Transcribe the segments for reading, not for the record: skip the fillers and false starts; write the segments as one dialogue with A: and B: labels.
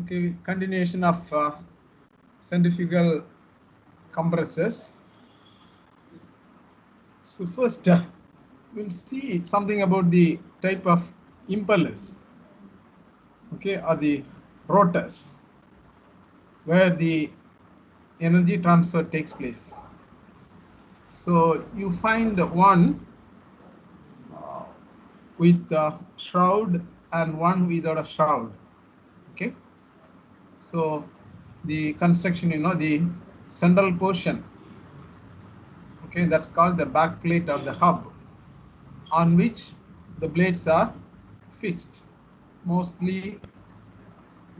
A: Okay, continuation of centrifugal compressors. So first, we'll see something about the type of impellers, okay, or the rotors, where the energy transfer takes place. So you find one with a shroud and one without a shroud. Okay, so the construction, the central portion, okay, that's called the back plate or the hub, on which the blades are fixed. Mostly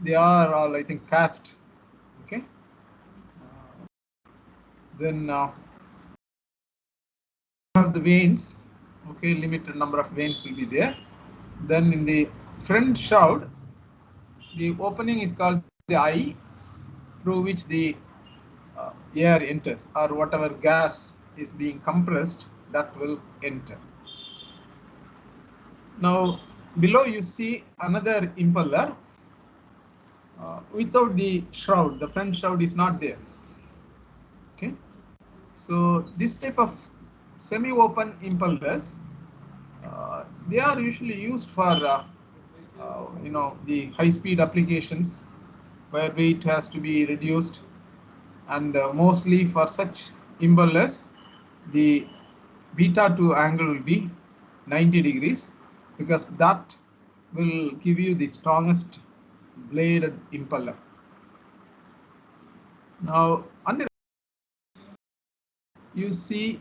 A: they are all, I think, cast. Okay, then have the vanes. Okay, limited number of vanes will be there. Then in the front shroud, the opening is called the eye, through which the air enters, or whatever gas is being compressed, that will enter. Now below you see another impeller without the shroud. The front shroud is not there. Okay, so this type of semi-open impellers, they are usually used for the high-speed applications where weight has to be reduced, and mostly for such impellers the beta 2 angle will be 90 degrees, because that will give you the strongest bladed impeller. Now on the you see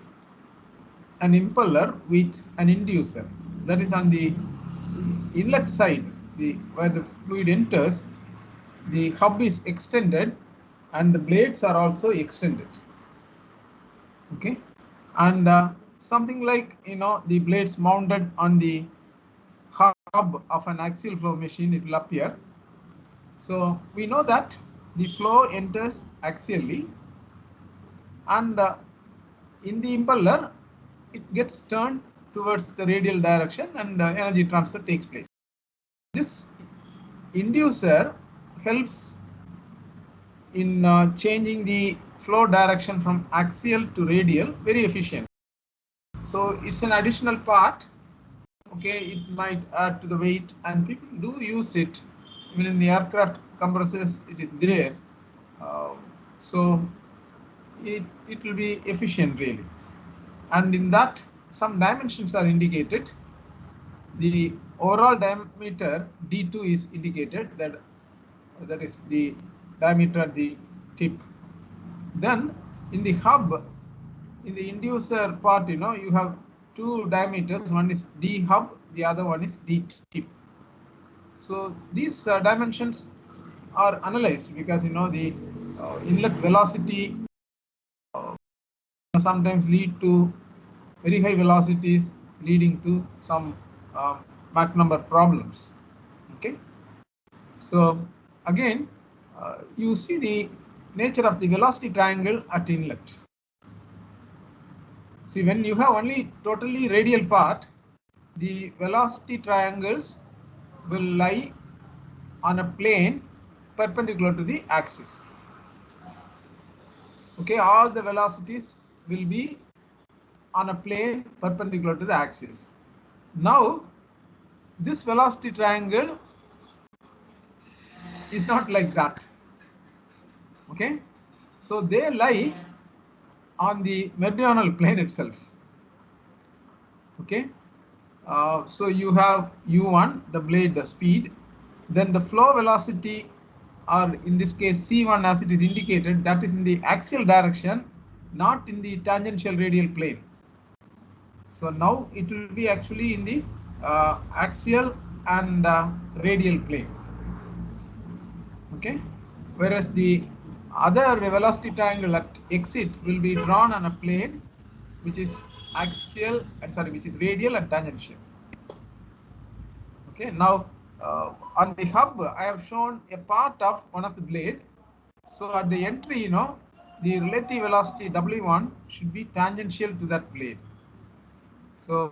A: an impeller with an inducer, that is on the inlet side, where the fluid enters. The hub is extended and the blades are also extended. Okay, and something like the blades mounted on the hub of an axial flow machine, it will appear. So we know that the flow enters axially, and in the impeller it gets turned towards the radial direction, and energy transfer takes place. This inducer helps in changing the flow direction from axial to radial very efficient. So it's an additional part. Okay, it might add to the weight, and people do use it. Even in the aircraft compressors, it is there. So it will be efficient really. And in that, some dimensions are indicated. The overall diameter D2 is indicated, that is the diameter at the tip. Then in the hub, in the inducer part, you have two diameters. One is D hub, the other one is D tip. So these dimensions are analyzed, because the inlet velocity sometimes lead to very high velocities, leading to some Mach number problems. Okay, so again you see the nature of the velocity triangle at inlet. See, when you have only totally radial part, the velocity triangles will lie on a plane perpendicular to the axis. Okay, all the velocities will be on a plane perpendicular to the axis. Now this velocity triangle is not like that. Okay, so they lie on the meridional plane itself. Okay, so you have u1, the blade, the speed, then the flow velocity, or in this case c1 as it is indicated, that is in the axial direction, not in the tangential radial plane. So now it will be actually in the axial and radial plane. Okay, whereas the other velocity triangle at exit will be drawn on a plane which is which is radial and tangential. Okay, now on the hub I have shown a part of one of the blade. So at the entry, the relative velocity W1 should be tangential to that blade. So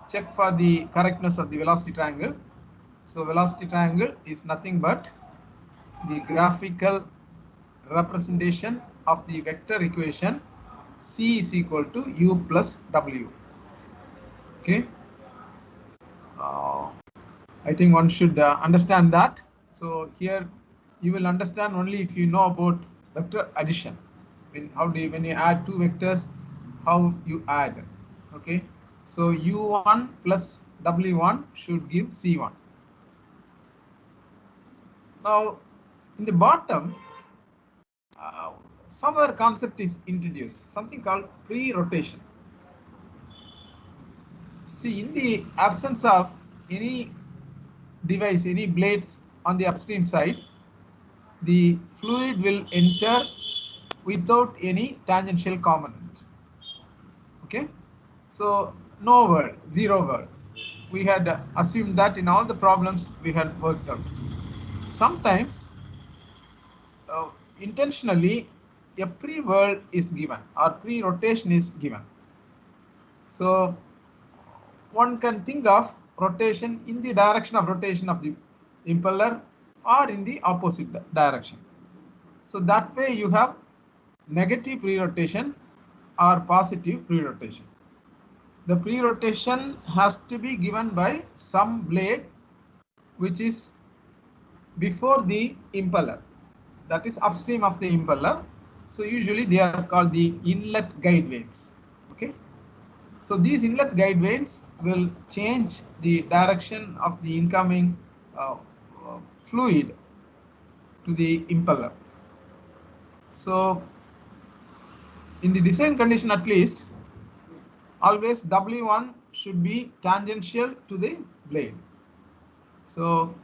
A: check for the correctness of the velocity triangle. So velocity triangle is nothing but the graphical representation of the vector equation C is equal to U plus W. Okay. I think one should understand that. So here you will understand only if you know about vector addition. When you add two vectors, how you add. Okay. So U1 plus W1 should give C1. Now in the bottom, some other concept is introduced, something called pre-rotation. See, in the absence of any device, any blades on the upstream side, the fluid will enter without any tangential component. Okay, so no whirl, zero whirl. We had assumed that in all the problems we had worked out. Sometimes intentionally a pre-whirl is given or pre-rotation is given. So one can think of rotation in the direction of rotation of the impeller or in the opposite direction. So that way you have negative pre-rotation or positive pre-rotation. The pre-rotation has to be given by some blade which is before the impeller, that is upstream of the impeller. So usually they are called the inlet guide vanes. Okay. So these inlet guide vanes will change the direction of the incoming fluid to the impeller. So in the design condition, at least, always W1 should be tangential to the blade. So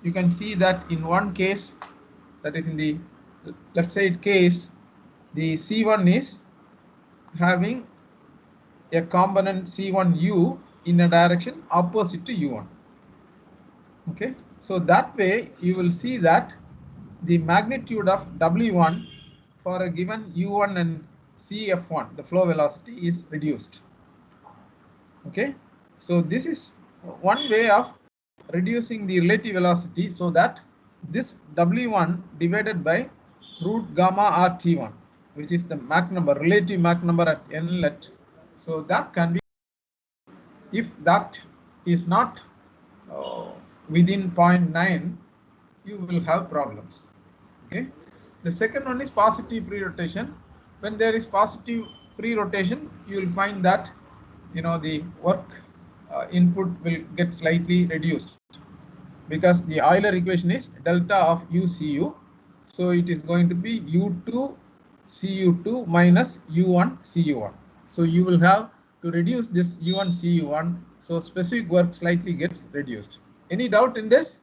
A: you can see that in one case, that is in the left side case, the C1 is having a component C1U in a direction opposite to U1. Okay, so that way you will see that the magnitude of W1 for a given U1 and CF1, the flow velocity, is reduced. Okay, so this is one way of reducing the relative velocity, so that this W1 divided by root gamma RT1, which is the Mach number, relative Mach number at inlet. So that can be, if that is not within 0.9, you will have problems. Okay. The second one is positive pre-rotation. When there is positive pre-rotation, you will find that the work input will get slightly reduced, because the Euler equation is delta of UCU. So it is going to be U2 CU2 minus U1 CU1. So you will have to reduce this U1 CU1. So specific work slightly gets reduced. Any doubt in this?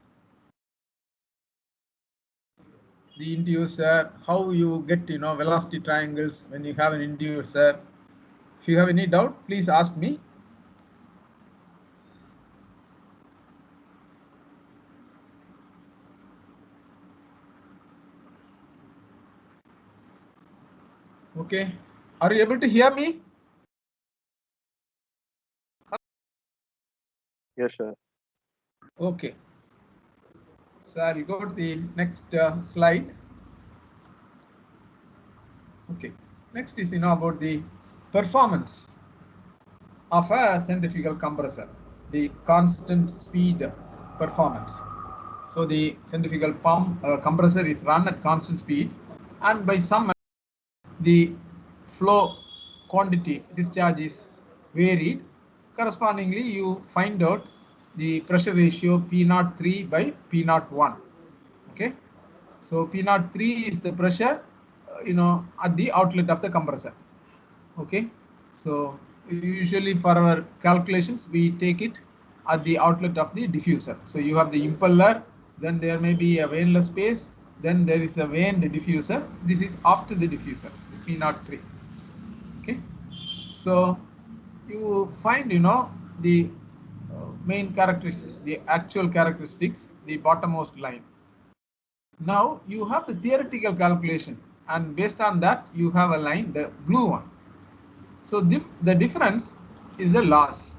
A: The inducer, how you get velocity triangles when you have an inducer. If you have any doubt, please ask me. Okay, are you able to hear me?
B: Yes, sir.
A: Okay, so I'll go to the next slide. Okay, next is about the performance of a centrifugal compressor, the constant speed performance. So the centrifugal pump compressor is run at constant speed, and by some the flow quantity discharge is varied. Correspondingly, you find out the pressure ratio P03 by P01. Okay, so P03 is the pressure at the outlet of the compressor. Okay, so usually for our calculations we take it at the outlet of the diffuser. So you have the impeller, then there may be a vaneless space, then there is a vaned diffuser. This is after the diffuser, P03. Okay, so you find the main characteristics, the actual characteristics, the bottommost line. Now you have the theoretical calculation, and based on that you have a line, the blue one. So the difference is the loss.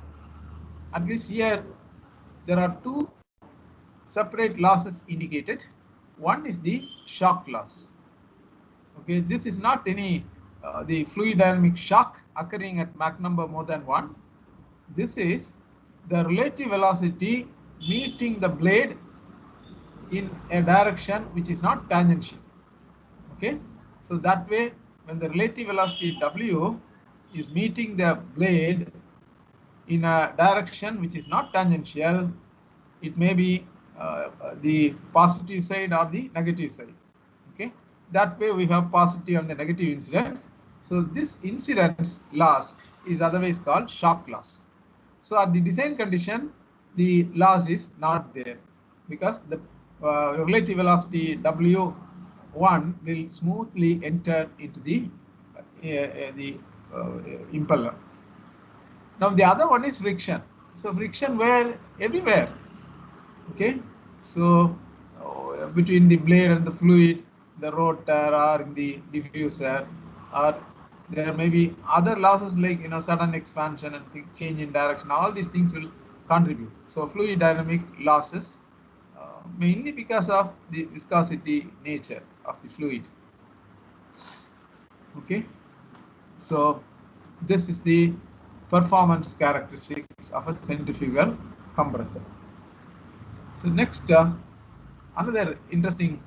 A: At least here there are two separate losses indicated. One is the shock loss. Okay, this is not any the fluid dynamic shock occurring at Mach number more than 1. This is the relative velocity meeting the blade in a direction which is not tangential. Okay, so that way when the relative velocity W is meeting the blade in a direction which is not tangential, it may be the positive side or the negative side. Okay, that way we have positive and the negative incidence. So this incidence loss is otherwise called shock loss. So at the design condition, the loss is not there because the relative velocity W1 will smoothly enter into the impeller. Now the other one is friction. So friction where everywhere. Okay, so between the blade and the fluid, the rotor or in the diffuser, or there may be other losses like sudden expansion and change in direction. All these things will contribute. So fluid dynamic losses mainly because of the viscosity nature of the fluid. Okay, so this is the performance characteristics of a centrifugal compressor. So next, another interesting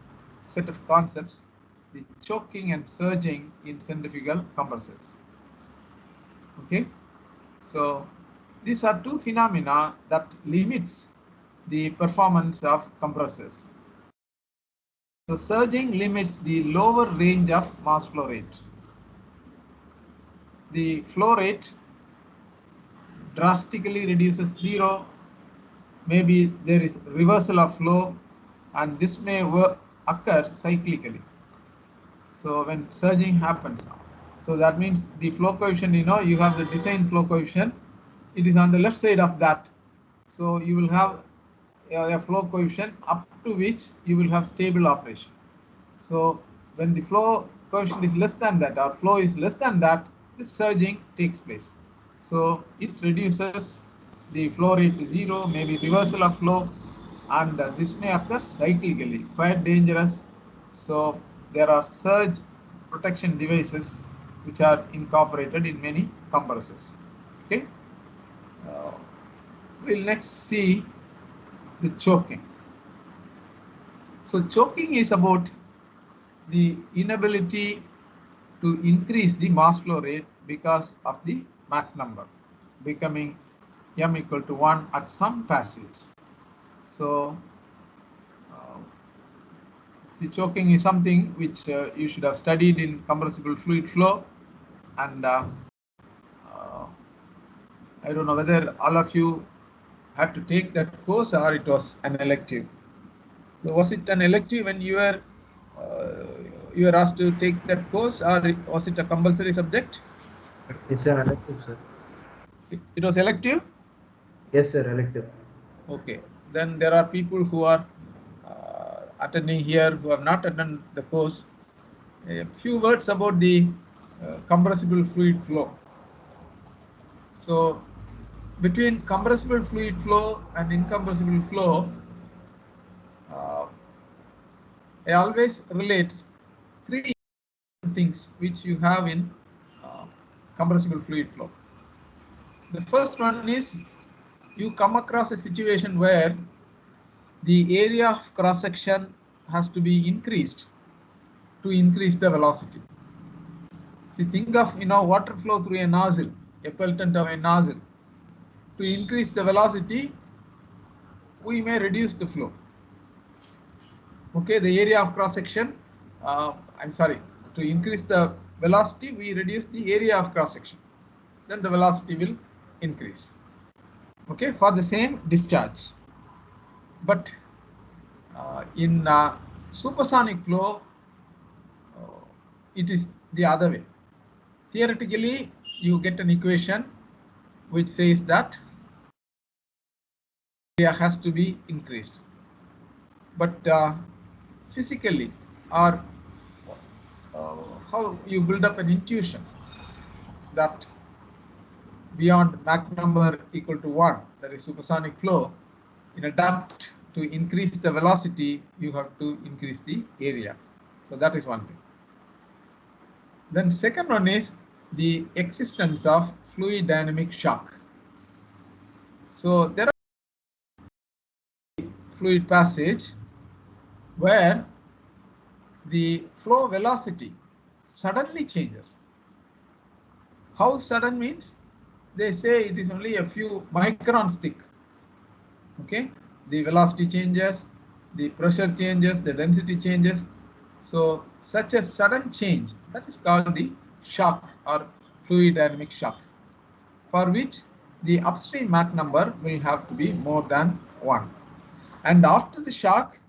A: set of concepts, the choking and surging in centrifugal compressors. Okay, so these are two phenomena that limits the performance of compressors. So surging limits the lower range of mass flow rate. The flow rate drastically reduces zero. Maybe there is reversal of flow, and this may occur cyclically. So when surging happens, so that means the flow coefficient, you have the design flow coefficient, it is on the left side of that. So you will have a flow coefficient up to which you will have stable operation. So when the flow coefficient is less than that, or flow is less than that, this surging takes place. So it reduces the flow rate to zero, maybe reversal of flow, and this may occur cyclically, quite dangerous. So there are surge protection devices which are incorporated in many compressors. Okay, we'll next see the choking. So choking is about the inability to increase the mass flow rate because of the Mach number becoming m equal to 1 at some passage. So see, choking is something which you should have studied in compressible fluid flow, and I don't know whether all of you had to take that course or it was an elective. So was it an elective when you were asked to take that course, or was it a compulsory subject?
B: It's an elective, sir.
A: It was elective?
B: Yes, sir, elective.
A: Okay, then there are people who are attending here who have not attended the course. A few words about the compressible fluid flow. So between compressible fluid flow and incompressible flow, uh, I always relate three things which you have in uh, compressible fluid flow. The first one is you come across a situation where the area of cross section has to be increased to increase the velocity. See, think of water flow through a nozzle, a pellet of a nozzle. To increase the velocity, we may reduce the flow. Okay, the area of cross section. I'm sorry. To increase the velocity, we reduce the area of cross section. Then the velocity will increase. Okay, for the same discharge. But in supersonic flow, it is the other way. Theoretically, you get an equation which says that area has to be increased. But physically, or how you build up an intuition that beyond Mach number equal to 1, that is supersonic flow, in a duct to increase the velocity, you have to increase the area. So that is one thing. Then second one is the existence of fluid dynamic shock. So there are fluid passage where the flow velocity suddenly changes. How sudden means? They say it is only a few microns thick. Okay, the velocity changes, the pressure changes, the density changes. So such a sudden change, that is called the shock or fluid dynamic shock, for which the upstream Mach number will have to be more than 1. And after the shock,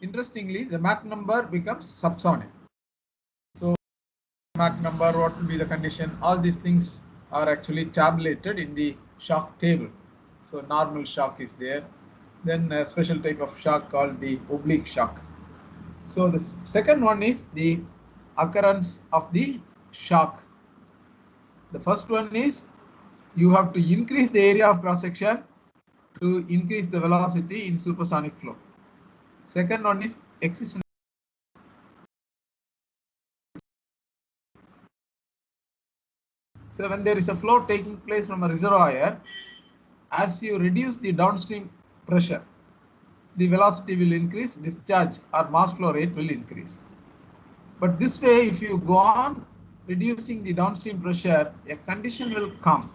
A: interestingly, the Mach number becomes subsonic. So Mach number, what will be the condition? All these things are actually tabulated in the shock table. So normal shock is there. Then a special type of shock called the oblique shock. So the second one is the occurrence of the shock. The first one is you have to increase the area of cross section to increase the velocity in supersonic flow. Second one is existence. So when there is a flow taking place from a reservoir, as you reduce the downstream pressure, the velocity will increase, discharge or mass flow rate will increase. But this way, if you go on reducing the downstream pressure, a condition will come,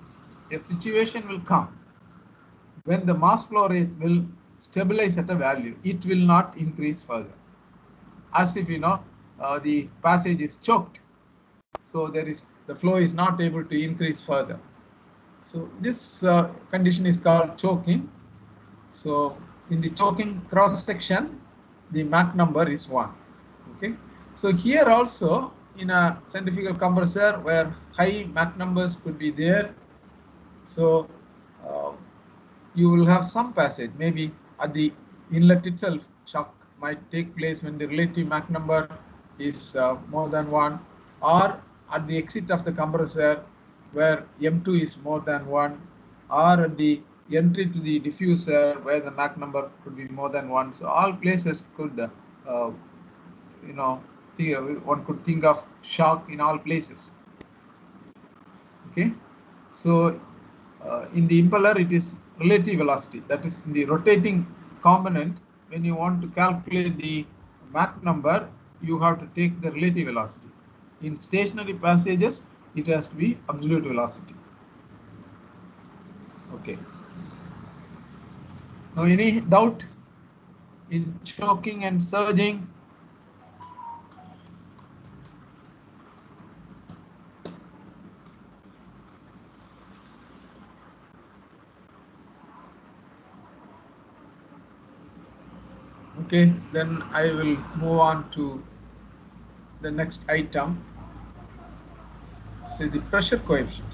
A: a situation will come when the mass flow rate will stabilize at a value. It will not increase further. As if the passage is choked, so the flow is not able to increase further. So this condition is called choking. So in the choking cross section, the Mach number is 1. Okay. So here also in a centrifugal compressor where high Mach numbers could be there, so you will have some passage. Maybe at the inlet itself, shock might take place when the relative Mach number is more than 1, or at the exit of the compressor where M2 is more than 1, or at the entry to the diffuser where the Mach number could be more than 1. So all places could, one could think of shock in all places. Okay, so in the impeller it is relative velocity, that is in the rotating component. When you want to calculate the Mach number, you have to take the relative velocity. In stationary passages, it has to be absolute velocity. Okay. Now, any doubt in choking and surging? Okay, then I will move on to the next item. Say the pressure coefficient.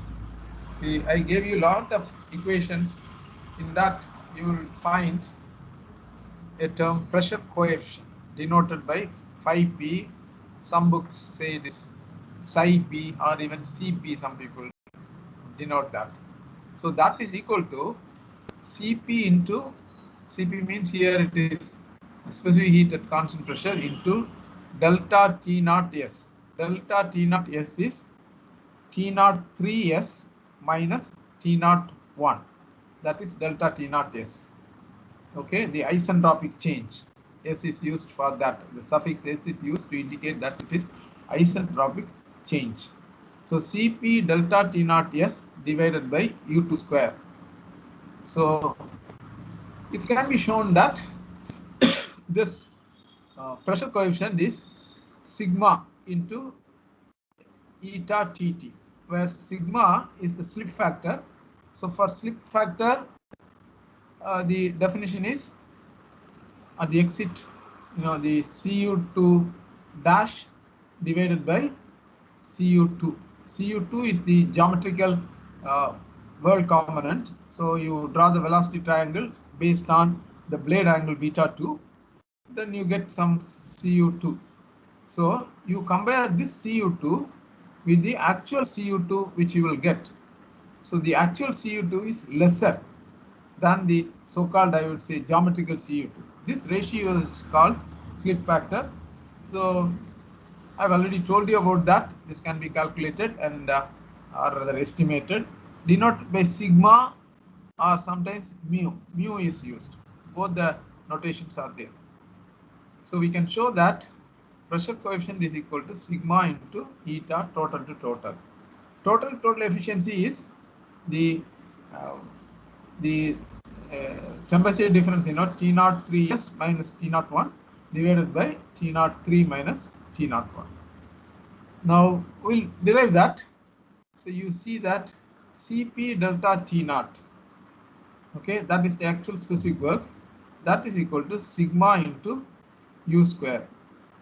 A: See, I gave you a lot of equations. In that, you will find a term pressure coefficient denoted by phi p. Some books say it is psi p or even Cp. Some people denote that. So that is equal to Cp into, Cp means here it is specific heat at constant pressure, into delta T naught S. Delta T naught S is T naught 3S minus T naught 1. That is delta T naught S. Okay, the isentropic change. S is used for that. The suffix S is used to indicate that it is isentropic change. So Cp delta T naught S divided by U2 square. So it can be shown that this pressure coefficient is sigma into eta Tt, where sigma is the slip factor. So for slip factor, the definition is at the exit, the Cu2 dash divided by Cu2. Cu2 is the geometrical world component. So you draw the velocity triangle based on the blade angle beta 2. Then you get some Cu2. So you compare this Cu2 with the actual Cu2 which you will get. So the actual Cu2 is lesser than the so-called, I would say, geometrical CO2. This ratio is called slip factor. So I've already told you about that. This can be calculated and or rather estimated, denoted by sigma or sometimes mu. Mu is used. Both the notations are there. So we can show that pressure coefficient is equal to sigma into eta total to total. Total efficiency is the uh, the temperature difference, T03S minus T01 divided by T03 minus T01. Now we'll derive that. So you see that Cp delta T0, okay, that is the actual specific work, that is equal to sigma into U square.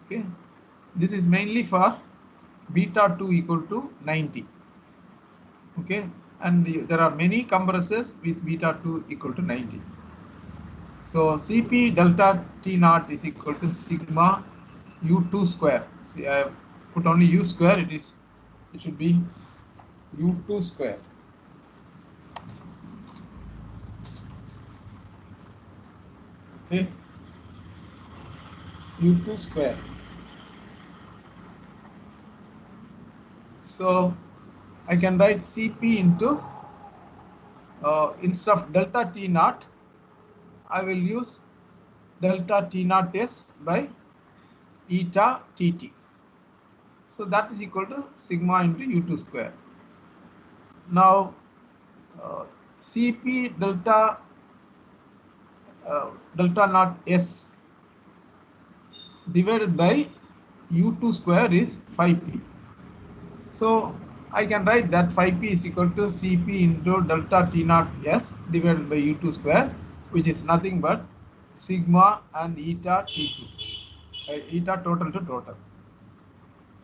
A: Okay, this is mainly for beta 2 equal to 90. Okay, and there are many compressors with beta 2 equal to 90. So Cp delta T0 is equal to sigma U2 square. See, I have put only U square. It should be U2 square. Okay, U2 square. So I can write Cp into instead of delta T0, I will use delta T0 S by eta Tt. So that is equal to sigma into U2 square. Now Cp delta naught S divided by U2 square is 5p. So I can write that 5p is equal to Cp into delta T naught S divided by U2 square, which is nothing but sigma and eta T2, eta total to total.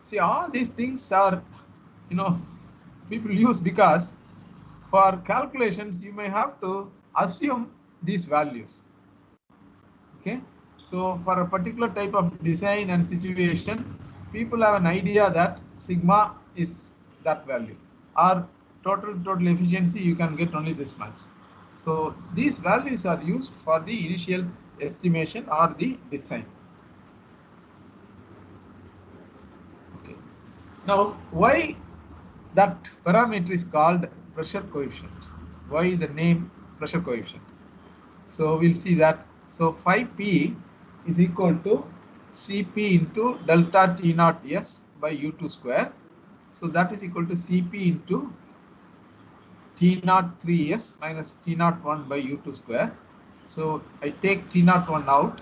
A: See, all these things are, people use because for calculations you may have to assume these values. Okay, so for a particular type of design and situation, people have an idea that sigma is that value, or total efficiency you can get only this much. So these values are used for the initial estimation or the design. Okay, now why that parameter is called pressure coefficient? Why the name pressure coefficient? So we'll see that. So 5p is equal to Cp into delta T naught S by U2 square. So that is equal to Cp into T naught 3S minus T naught 1 by U2 square. So I take T naught 1 out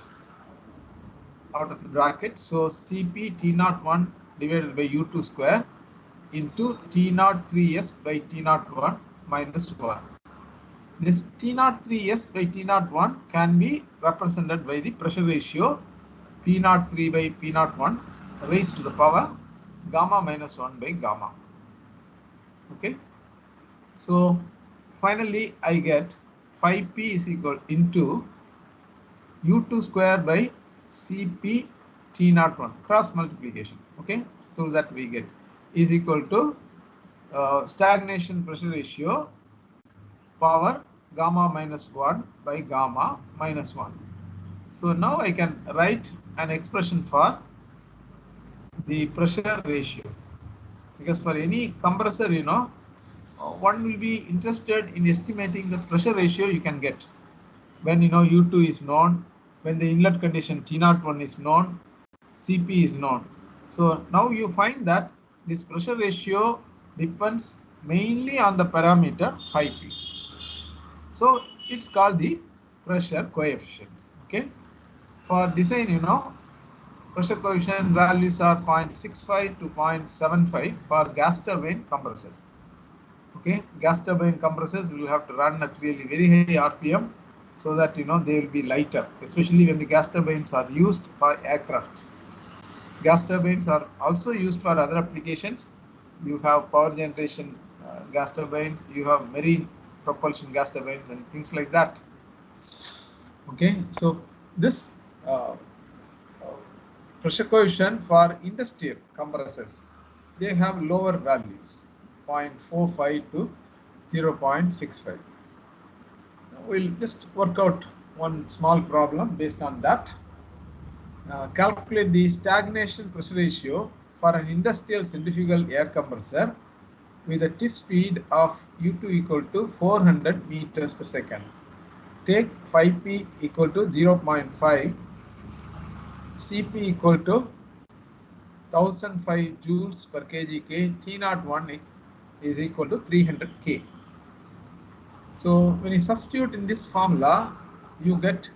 A: of the bracket. So Cp T naught 1 divided by U2 square into T naught 3S by T naught 1 minus 1. This T03S by T01 can be represented by the pressure ratio P03 by P01 raised to the power gamma minus 1 by gamma. Okay. So finally I get 5p is equal into U2 square by Cp T01 cross multiplication. Okay. So that we get is equal to stagnation pressure ratio power gamma minus 1 by gamma minus 1. So now I can write an expression for the pressure ratio, because for any compressor, one will be interested in estimating the pressure ratio you can get when U2 is known, when the inlet condition T01 is known, Cp is known. So now you find that this pressure ratio depends mainly on the parameter 5p. So it's called the pressure coefficient. Okay, for design, pressure coefficient values are 0.65 to 0.75 for gas turbine compressors. Okay, gas turbine compressors will have to run at really very high RPM so that they will be lighter, especially when the gas turbines are used for aircraft. Gas turbines are also used for other applications. You have power generation gas turbines, you have marine propulsion gas turbines and things like that. Okay, so this pressure coefficient for industrial compressors, they have lower values, 0.45 to 0.65. we'll just work out one small problem based on that. Calculate the stagnation pressure ratio for an industrial centrifugal air compressor with a tip speed of U2 equal to 400 meters per second. Take 5P equal to 0.5, Cp equal to 1005 joules per kg K, T01 is equal to 300 K. So when you substitute in this formula, you get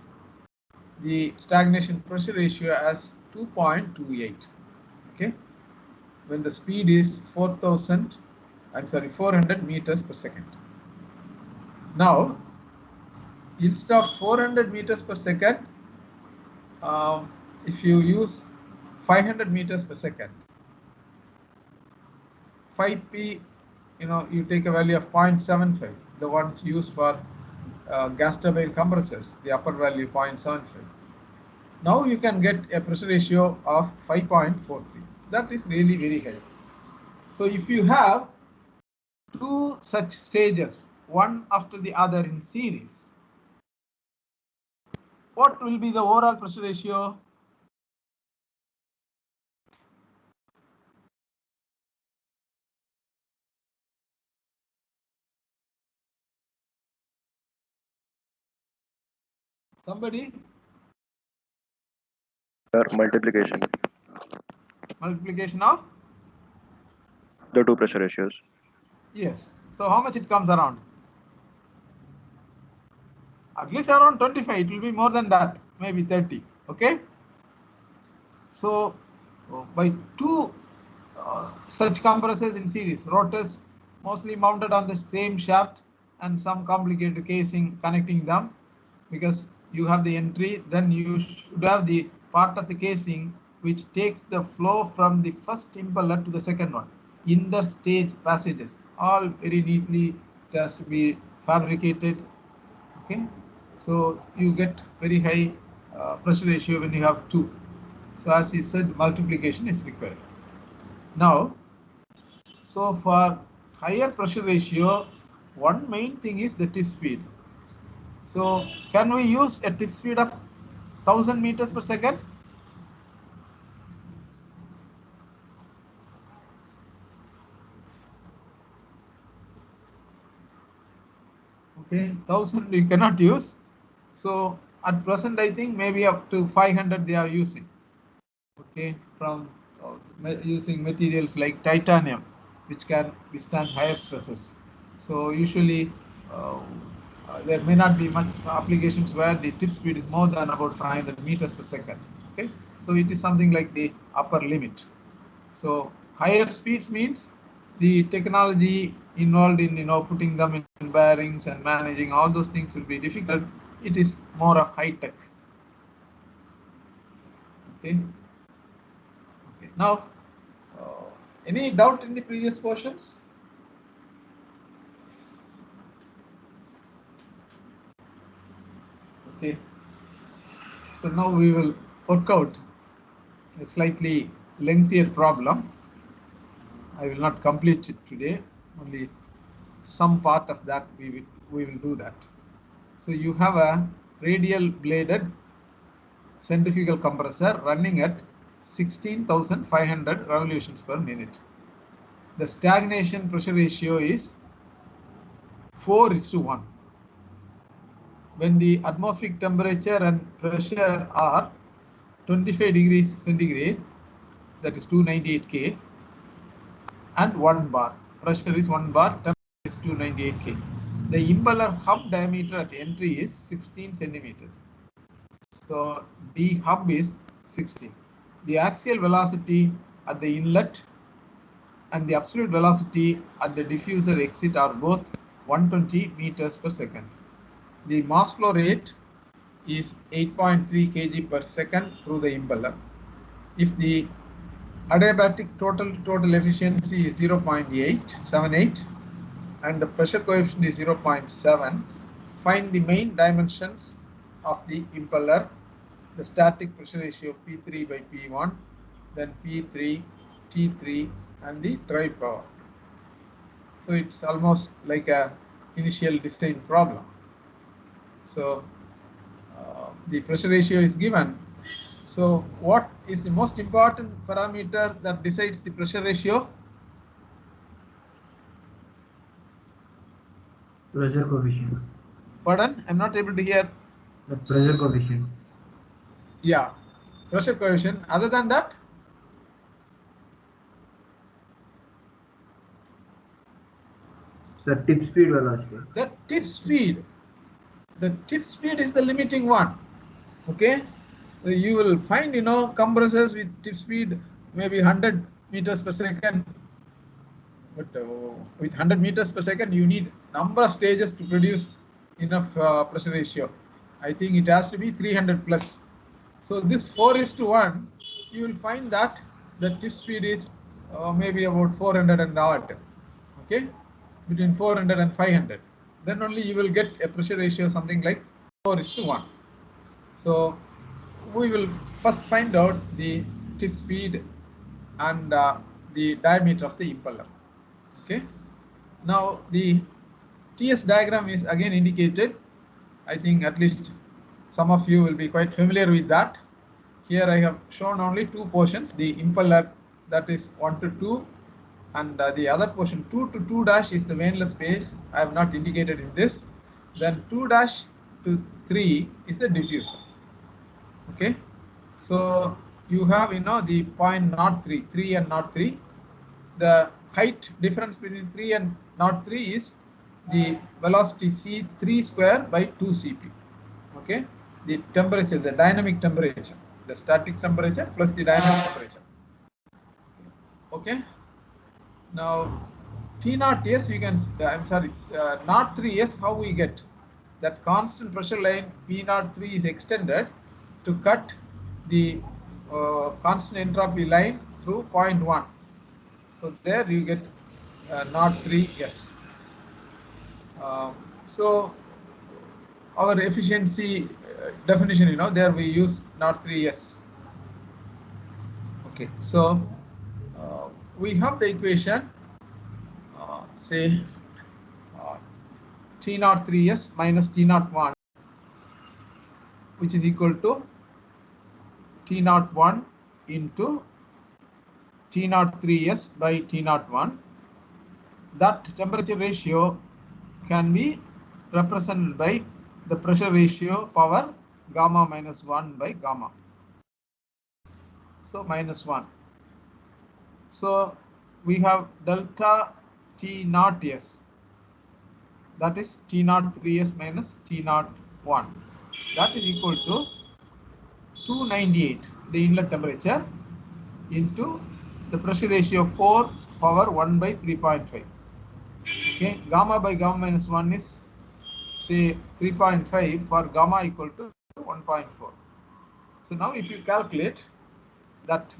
A: the stagnation pressure ratio as 2.28. Okay, when the speed is 400 meters per second. Now, instead of 400 meters per second, if you use 500 meters per second, 5P, you take a value of 0.75, the ones used for gas turbine compressors, the upper value 0.75. Now you can get a pressure ratio of 5.43. That is really very high. So if you have two such stages, one after the other in series, what will be the overall pressure ratio? Somebody?
C: Sir, multiplication.
A: Multiplication of?
C: The two pressure ratios.
A: Yes. So how much it comes around? At least around 25. It will be more than that, maybe 30. Okay. So by two such compressors in series, rotors mostly mounted on the same shaft and some complicated casing connecting them, because you have the entry, then you should have the part of the casing which takes the flow from the first impeller to the second one. Interstage passages, all very neatly, it has to be fabricated. Okay, so you get very high pressure ratio when you have two. So as he said, multiplication is required. Now, so for higher pressure ratio, one main thing is the tip speed. So can we use a tip speed of 1000 meters per second? Okay, 1000 you cannot use. So at present, I think maybe up to 500 they are using. Okay, from using materials like titanium, which can withstand higher stresses. So usually there may not be much applications where the tip speed is more than about 500 meters per second. Okay, so it is something like the upper limit. So higher speeds means the technology involved in putting them in bearings and managing all those things will be difficult. It is more of high tech. Okay. Okay. Now, any doubt in the previous portions? Okay. So now we will work out a slightly lengthier problem. I will not complete it today. Only some part of that we will do that. So you have a radial bladed centrifugal compressor running at 16,500 revolutions per minute. The stagnation pressure ratio is 4:1. When the atmospheric temperature and pressure are 25 degrees centigrade, that is 298 K, and 1 bar. Pressure is 1 bar, temperature is 298 K. The impeller hub diameter at entry is 16 centimeters. So D hub is 16. The axial velocity at the inlet and the absolute velocity at the diffuser exit are both 120 meters per second. The mass flow rate is 8.3 kg per second through the impeller. If the adiabatic total efficiency is 0.878 and the pressure coefficient is 0.7, find the main dimensions of the impeller, the static pressure ratio P3 by P1, then P3, T3, and the drive power. So it's almost like a initial design problem. So the pressure ratio is given. So what is the most important parameter that decides the pressure ratio?
B: Pressure coefficient.
A: Pardon, I'm not able to hear.
B: The pressure coefficient.
A: Yeah, pressure coefficient. Other than that,
B: Sir, tip speed velocity.
A: the tip speed. The tip speed is the limiting one. Okay, so you will find, compressors with tip speed maybe 100 meters per second, but with 100 meters per second you need number of stages to produce enough pressure ratio. I think it has to be 300 plus. So this 4:1, you will find that the tip speed is maybe about 400 and odd. Okay, between 400 and 500. Then only you will get a pressure ratio something like 4:1. So we will first find out the tip speed and the diameter of the impeller. Okay. Now the TS diagram is again indicated. I think at least some of you will be quite familiar with that. Here I have shown only two portions, the impeller, that is 1 to 2, and the other portion 2 to 2 dash is the vaneless space. I have not indicated in this. Then 2 dash to 3 is the diffuser. Okay, so you have the point 03, 3 and 03. The height difference between 3 and 03 is the velocity c3 square by 2 cp. Okay, the temperature, the dynamic temperature, the static temperature plus the dynamic temperature. Okay, now T0s you can, I'm sorry, 03s, how we get that constant pressure line P03 is extended to cut the constant entropy line through point 1. So there you get 03s. So our efficiency definition, there we use 03s. Okay, so we have the equation, say T03s minus T01, which is equal to T01 into T03s by T01. That temperature ratio can be represented by the pressure ratio power gamma minus 1 by gamma. So minus 1. So we have delta T0s, that is T03s minus T01. That is equal to 298, the inlet temperature, into the pressure ratio 4 power 1 by 3.5. Okay, gamma by gamma minus 1 is, say, 3.5 for gamma equal to 1.4. So now if you calculate that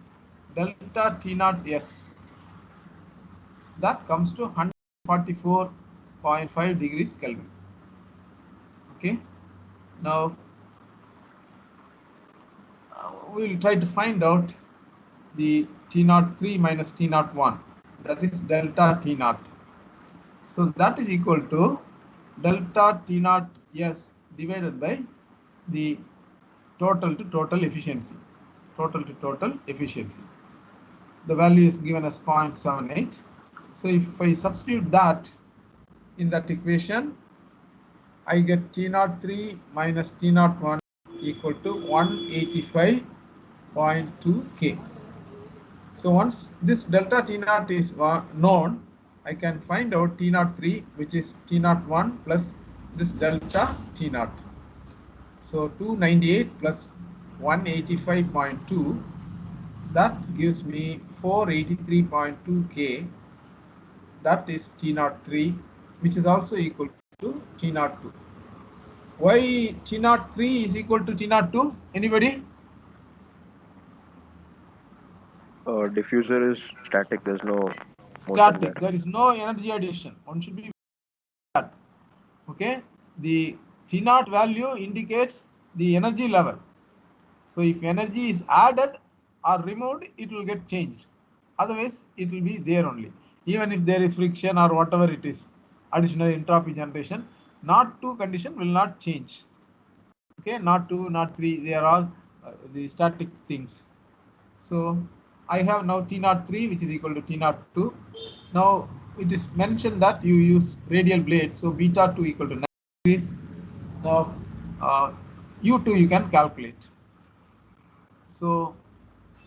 A: delta T0s, that comes to 144.5 degrees Kelvin. Okay, now we will try to find out the T03 minus T01, that is delta T0. So that is equal to delta T0s divided by the total to total efficiency. Total to total efficiency. The value is given as 0.78. So if I substitute that in that equation, I get T03 minus T01 equal to 185.2 K. So once this delta T0 is known, I can find out T03, which is T01 plus this delta T0. So 298 plus 185.2, that gives me 483.2 K. That is T03, which is also equal to T02. Why T03 is equal to T02? Anybody?
C: Diffuser is static. There's no motion
A: Static.
C: there.
A: There is no energy addition. One should be that. Okay. The T0 value indicates the energy level. So if energy is added or removed, it will get changed. Otherwise, it will be there only. Even if there is friction or whatever it is, additional entropy generation, not to condition will not change. Okay, not 2, not 3, they are all the static things. So I have now T03 which is equal to T02. Now it is mentioned that you use radial blade, so beta 2 equal to 90 degrees. Now U2 you can calculate. So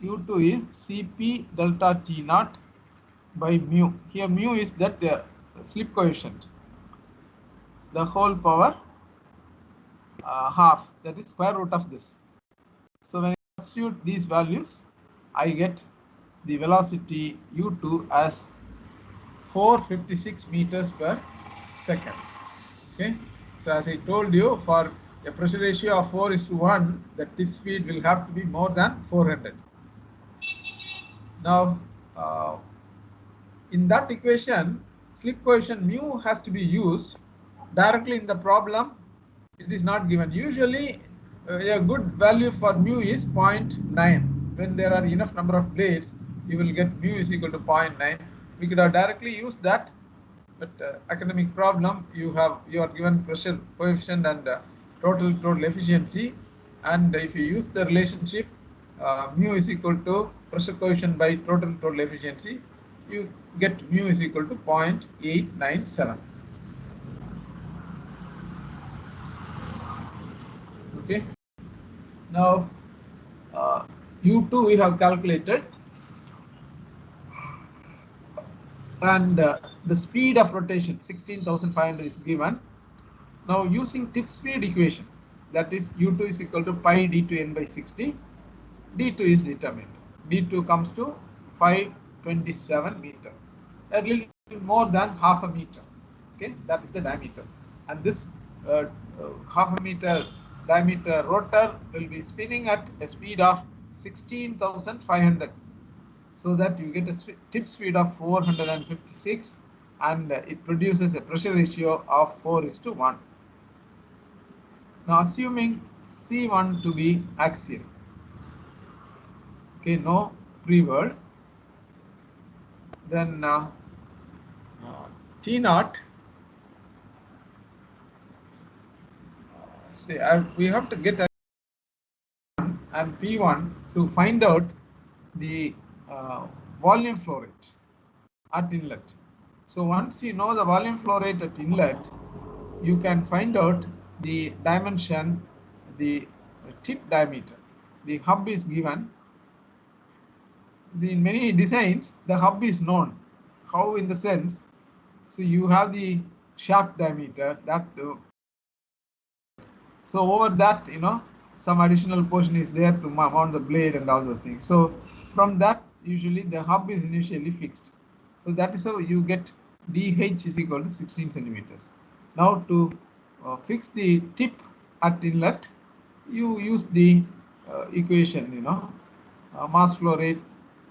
A: U2 is Cp delta T0 by mu. Here mu is that the slip coefficient, the whole power half, that is square root of this. So when I substitute these values, I get the velocity U2 as 456 meters per second. Okay, so as I told you, for a pressure ratio of 4:1, the tip speed will have to be more than 400. Now in that equation, slip coefficient mu has to be used directly in the problem. It is not given. Usually a good value for mu is 0.9. When there are enough number of blades, you will get mu is equal to 0.9. We could have directly used that, but academic problem, you are given pressure coefficient and total efficiency, and if you use the relationship mu is equal to pressure coefficient by total efficiency, you get mu is equal to 0.897. Okay, now U2 we have calculated, and the speed of rotation 16,500 is given. Now using tip speed equation, that is U2 is equal to pi d2 n by 60, d2 is determined. d2 comes to 527 meter, a little more than half a meter. Okay, that is the diameter, and this half a meter diameter rotor will be spinning at a speed of 16,500, so that you get a tip speed of 456, and it produces a pressure ratio of 4:1. Now assuming C1 to be axial, okay, no pre-whirl, then T0, say we have to get a and P1 to find out the volume flow rate at inlet. So once you know the volume flow rate at inlet, you can find out the dimension, the tip diameter. The hub is given. See, in many designs, the hub is known. How, in the sense, so you have the shaft diameter that. So over that, some additional portion is there to mount the blade and all those things. So from that, usually the hub is initially fixed. So that is how you get DH is equal to 16 centimeters. Now to fix the tip at inlet, you use the equation, mass flow rate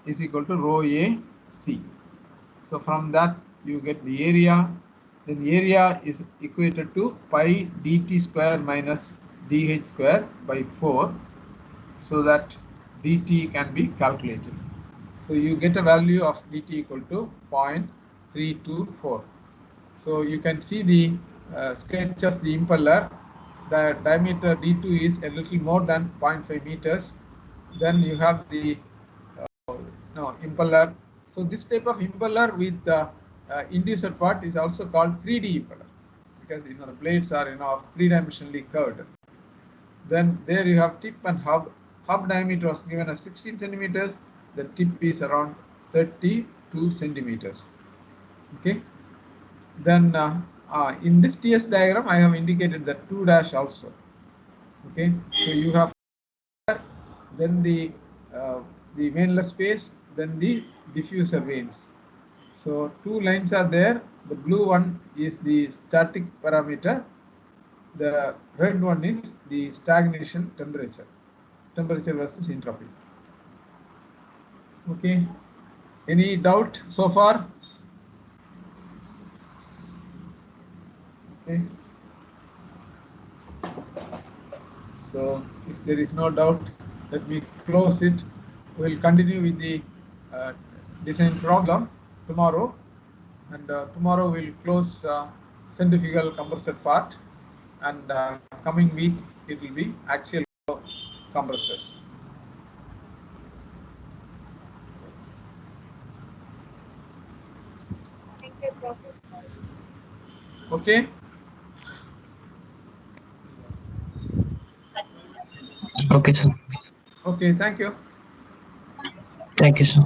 A: is equal to rho A C. So from that you get the area. Then the area is equated to pi dt square minus dh square by 4, so that dt can be calculated. So you get a value of dt equal to 0.324. So you can see the sketch of the impeller. The diameter d2 is a little more than 0.5 meters. Then you have the impeller. So this type of impeller with the inducer part is also called 3D impeller, because the blades are of 3-dimensionally curved. Then there you have tip and hub. Hub diameter was given as 16 centimeters. The tip is around 32 centimeters. Okay. Then in this TS diagram, I have indicated the 2 dash also. Okay. So you have then the veinless space, then the diffuser veins. So 2 lines are there. The blue one is the static parameter. The red one is the stagnation temperature versus entropy. Okay. Any doubt so far? Okay. So if there is no doubt, let me close it. We will continue with the design problem tomorrow, and tomorrow we will close centrifugal compressor part, and coming week it will be axial flow compressors.
D: Thank you, sir.
A: Okay.
E: Okay, sir.
A: Okay. Thank you.
E: Thank you, sir.